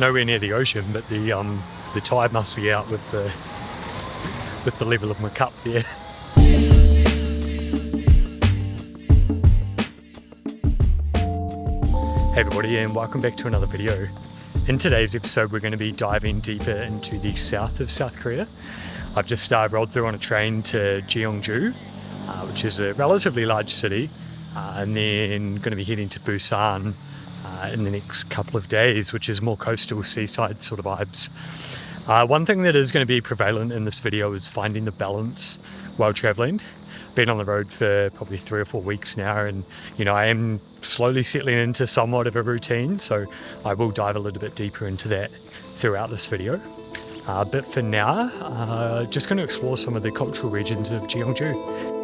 nowhere near the ocean, but the tide must be out with the level of my cup there. Hey everybody, and welcome back to another video. In today's episode we're going to be diving deeper into the south of South Korea. I've just rolled through on a train to Gyeongju, which is a relatively large city, and then going to be heading to Busan in the next couple of days, which is more coastal, seaside sort of vibes. One thing that is going to be prevalent in this video is finding the balance while traveling. Been on the road for probably 3 or 4 weeks now, and I am slowly settling into somewhat of a routine, so I will dive a little bit deeper into that throughout this video. But for now, just going to explore some of the cultural regions of Gyeongju.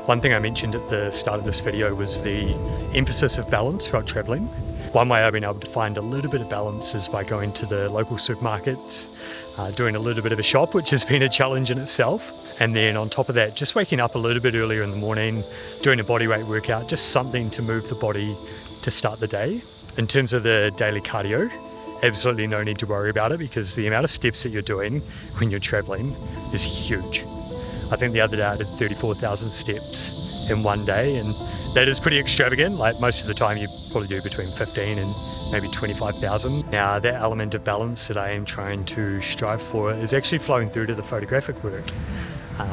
One thing I mentioned at the start of this video was the emphasis of balance while traveling. One way I've been able to find a little bit of balance is by going to the local supermarkets, doing a little bit of a shop, which has been a challenge in itself. And then on top of that, just waking up a little bit earlier in the morning, doing a bodyweight workout, just something to move the body to start the day. In terms of the daily cardio, absolutely no need to worry about it, because the amount of steps that you're doing when you're traveling is huge. I think the other day I did 34,000 steps in one day, and that is pretty extravagant. Like most of the time you probably do between 15 and maybe 25,000. Now that element of balance that I am trying to strive for is actually flowing through to the photographic work.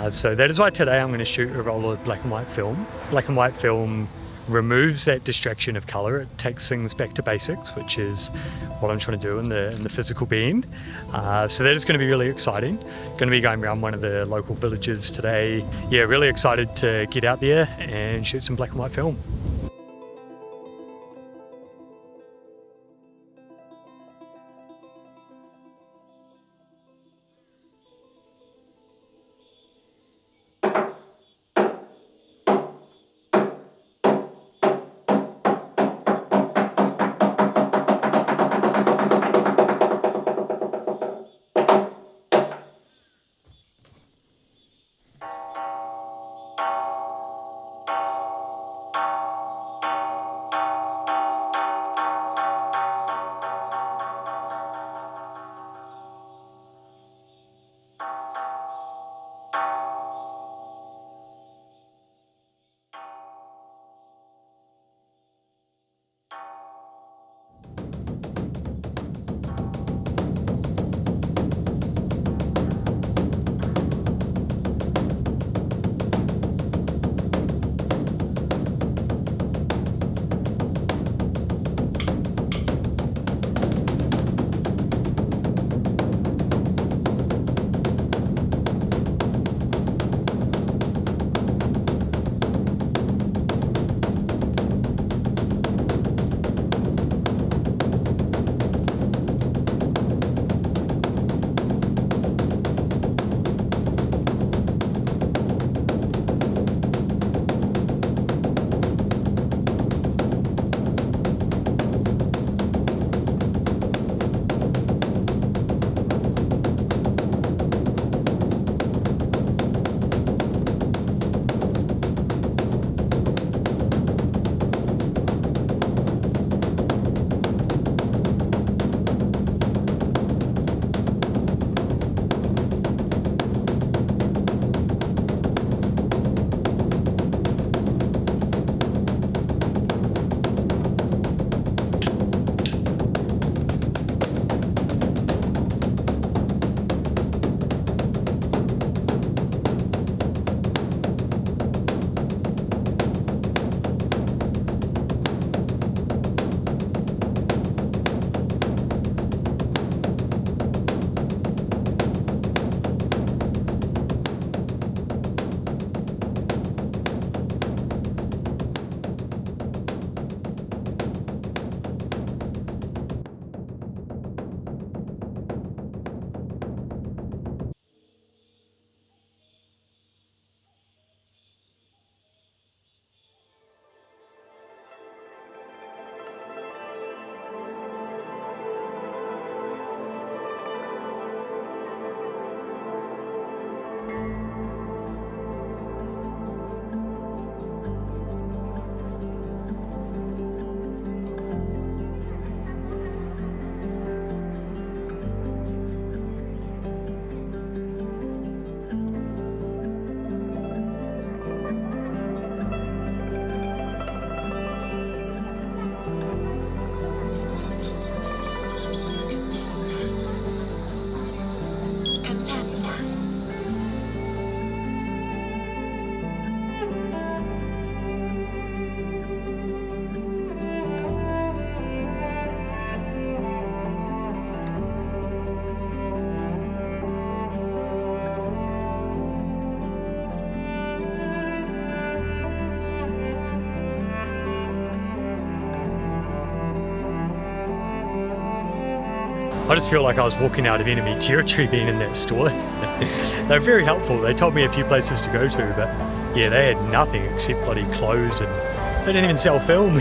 So that is why today I'm going to shoot a roll of black and white film. Black and white film removes that distraction of color. It takes things back to basics, which is what I'm trying to do in the physical being. So that is going to be really exciting. Going to be going around one of the local villages today. Yeah, really excited to get out there and shoot some black and white film. I just feel like I was walking out of enemy territory being in that store. They're very helpful. They told me a few places to go to, but yeah, they had nothing except bloody clothes, and they didn't even sell film.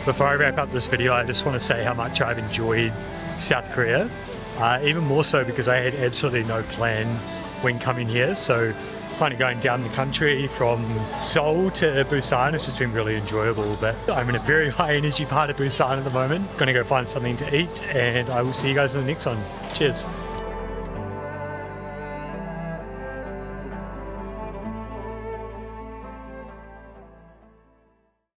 Before I wrap up this video, I just want to say how much I've enjoyed South Korea. Even more so because I had absolutely no plan when coming here. So kind of going down the country from Seoul to Busan, it's just been really enjoyable. But I'm in a very high energy part of Busan at the moment. Gonna go find something to eat, and I will see you guys in the next one. Cheers.